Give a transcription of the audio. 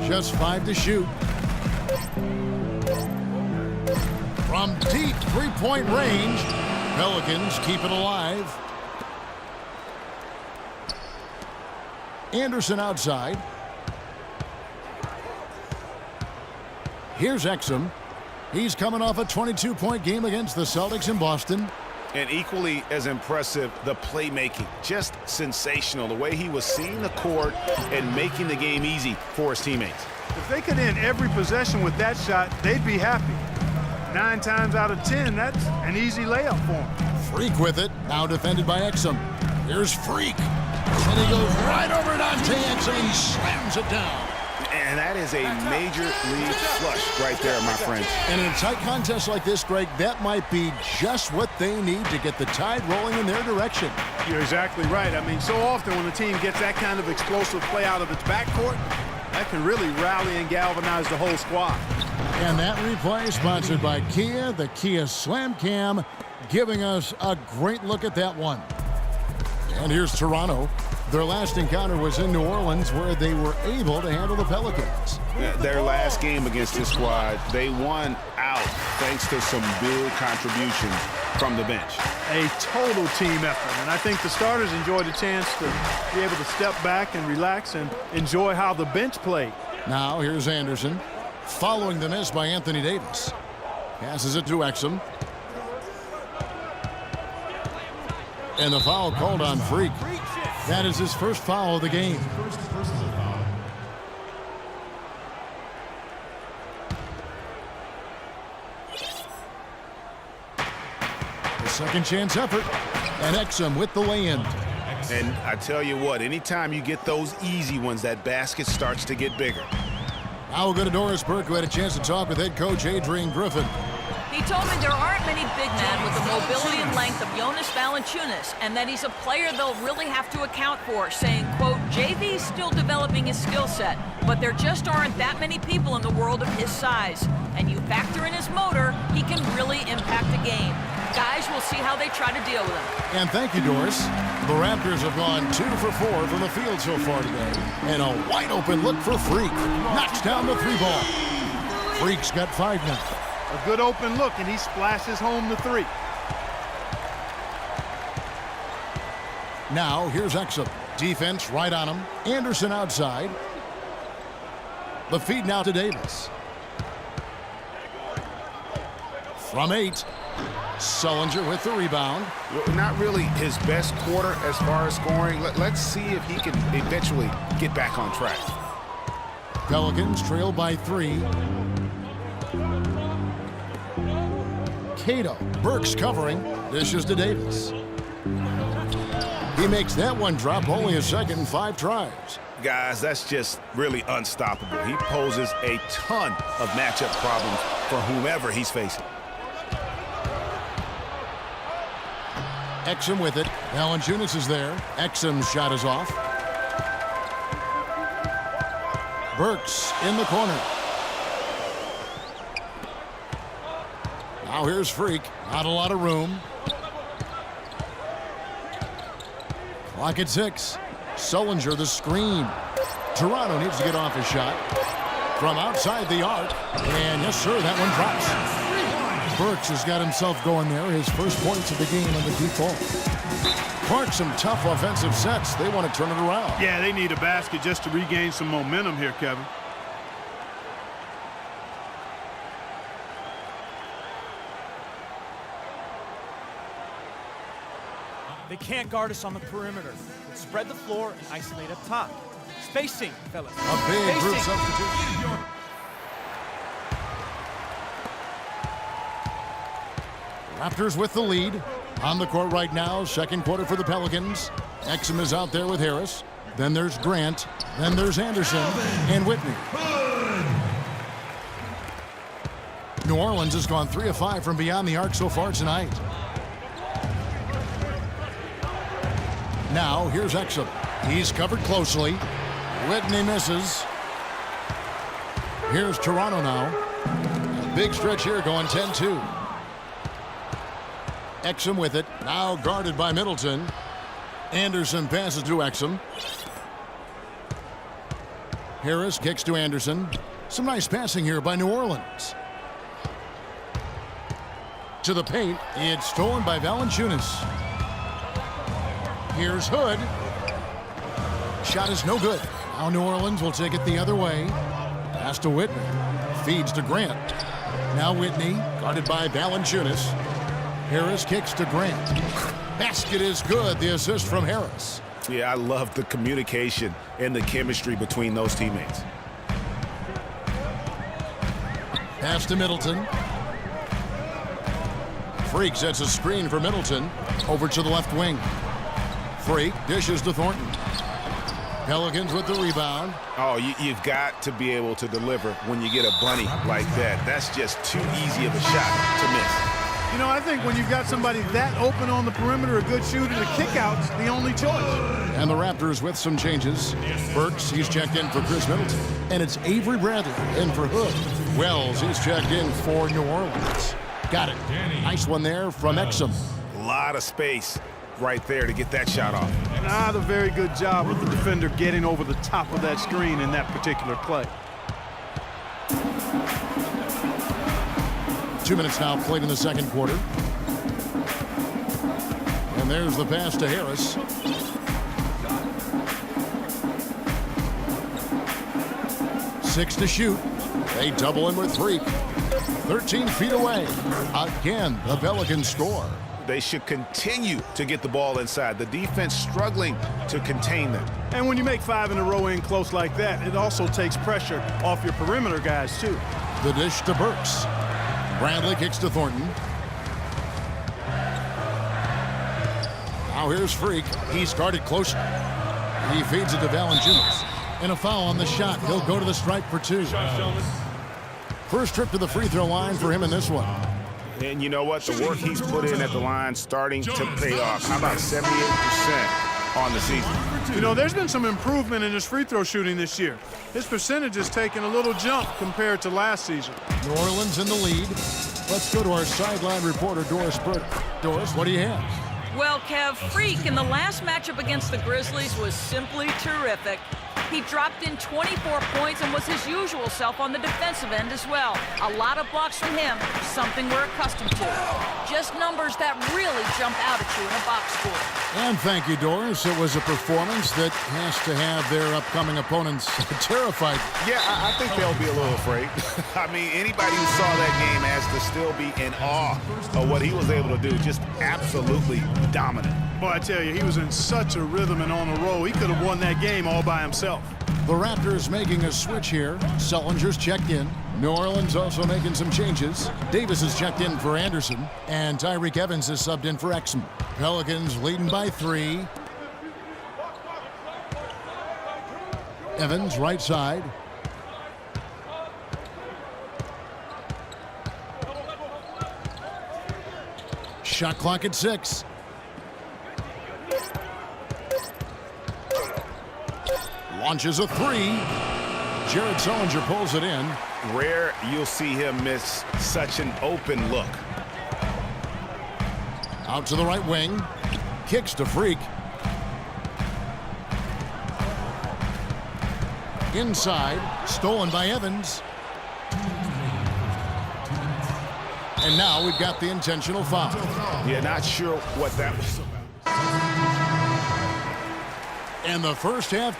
Just 5 to shoot. From deep three-point range, Pelicans keep it alive. Anderson outside. Here's Exum. He's coming off a 22-point game against the Celtics in Boston. And equally as impressive, the playmaking. Just sensational. The way he was seeing the court and making the game easy for his teammates. If they could end every possession with that shot, they'd be happy. 9 times out of 10, that's an easy layup for him. Freak with it. Now defended by Exum. Here's Freak. And he goes right over Dante Exum and he slams it down. And that is a major league flush right there, my friend. And in a tight contest like this, Greg, that might be just what they need to get the tide rolling in their direction. You're exactly right. I mean, so often when a team gets that kind of explosive play out of its backcourt, that can really rally and galvanize the whole squad. And that replay sponsored by Kia, the Kia Slam Cam, giving us a great look at that one. And here's Toronto. Their last encounter was in New Orleans, where they were able to handle the Pelicans. Their last game against this squad, they won out thanks to some big contributions from the bench. A total team effort, and I think the starters enjoyed a chance to be able to step back and relax and enjoy how the bench played. Now here's Anderson, following the miss by Anthony Davis. Passes it to Exum. And the foul called on Freak. That is his first foul of the game. The second chance effort. And Exum with the lay-in. And I tell you what, anytime you get those easy ones, that basket starts to get bigger. Now we'll go to Doris Burke, who had a chance to talk with head coach Adrian Griffin. He told me there aren't many big men with the mobility and length of Jonas Valanciunas, and that he's a player they'll really have to account for, saying, quote, JV's still developing his skill set, but there just aren't that many people in the world of his size. And you factor in his motor, he can really impact a game. Guys, we'll see how they try to deal with him. And thank you, Doris. The Raptors have gone 2 for 4 from the field so far today. And a wide open look for Freak. Knocks down the 3-ball. Freak's got 5 now. A good open look, and he splashes home the 3. Now, here's Exum. Defense right on him. Anderson outside. The feed now to Davis. From 8. Sullinger with the rebound. Not really his best quarter as far as scoring. Let's see if he can eventually get back on track. Pelicans trail by 3. Cato. Burks covering. Dishes to Davis. He makes that one drop only a second in 5 tries. Guys, that's just really unstoppable. He poses a ton of matchup problems for whomever he's facing. Exum with it. Valanciunas is there. Exum's shot is off. Burks in the corner. Now here's Freak. Not a lot of room. Clock at 6. Sullinger the screen. Toronto needs to get off his shot. From outside the arc. And yes, sir, that one drops. Burks has got himself going there. His first points of the game on the deep ball. Clark, some tough offensive sets. They want to turn it around. Yeah, they need a basket just to regain some momentum here, Kevin. They can't guard us on the perimeter. Let's spread the floor and isolate up top. Spacing, fellas. A big group substitution. Raptors with the lead. On the court right now, second quarter for the Pelicans. Exum is out there with Harris. Then there's Grant. Then there's Anderson and Whitney. New Orleans has gone 3 of 5 from beyond the arc so far tonight. Now, here's Exum. He's covered closely. Whitney misses. Here's Toronto now. A big stretch here going 10-2. Exum with it. Now guarded by Middleton. Anderson passes to Exum. Harris kicks to Anderson. Some nice passing here by New Orleans. To the paint. It's stolen by Valanciunas. Here's Hood. Shot is no good. Now New Orleans will take it the other way. Pass to Whitney. Feeds to Grant. Now Whitney, guarded by Valanciunas. Harris kicks to Grant. Basket is good. The assist from Harris. Yeah, I love the communication and the chemistry between those teammates. Pass to Middleton. Freak sets a screen for Middleton. Over to the left wing. Freak dishes to Thornton. Pelicans with the rebound. Oh, you've got to be able to deliver when you get a bunny like that. That's just too easy of a shot to miss. You know, I think when you've got somebody that open on the perimeter, a good shooter, the kick-out's the only choice. And the Raptors with some changes. Burks, he's checked in for Chris Middleton. And it's Avery Bradley in for Hood. Wells, he's checked in for New Orleans. Got it. Nice one there from Exum. A lot of space right there to get that shot off. Not a very good job with the defender getting over the top of that screen in that particular play. 2 minutes now played in the second quarter. And there's the pass to Harris. Six to shoot. They double him with three. 13 feet away. Again, the Pelicans score. They should continue to get the ball inside. The defense struggling to contain them. And when you make 5 in a row in close like that, it also takes pressure off your perimeter guys, too. The dish to Burks. Bradley kicks to Thornton. Now here's Freak. He started close. He feeds it to Valanciunas. And a foul on the shot. He'll go to the stripe for 2. First trip to the free throw line for him in this one. And you know what? The work he's put in at the line starting to pay off. How about 78% on the season? You know, there's been some improvement in his free throw shooting this year. His percentage has taken a little jump compared to last season. New Orleans in the lead. Let's go to our sideline reporter, Doris Burke. Doris, what do you have? Well, Kev, Freak in the last matchup against the Grizzlies was simply terrific. He dropped in 24 points and was his usual self on the defensive end as well. A lot of blocks from him, something we're accustomed to. Just numbers that really jump out at you in a box score. And thank you, Doris. It was a performance that has to have their upcoming opponents terrified. Yeah, I think they'll be a little afraid. I mean, anybody who saw that game has to still be in awe of what he was able to do. Just absolutely dominant. Boy, I tell you, he was in such a rhythm and on a roll. He could have won that game all by himself. The Raptors making a switch here. Sullinger's checked in. New Orleans also making some changes. Davis is checked in for Anderson. And Tyreke Evans is subbed in for Exum. Pelicans leading by 3. Evans, right side. Shot clock at 6. Launches a 3. Jared Sullinger pulls it in. Rare you'll see him miss such an open look. Out to the right wing. Kicks to Freak. Inside. Stolen by Evans. And now we've got the intentional foul. Yeah, not sure what that was about. And the first half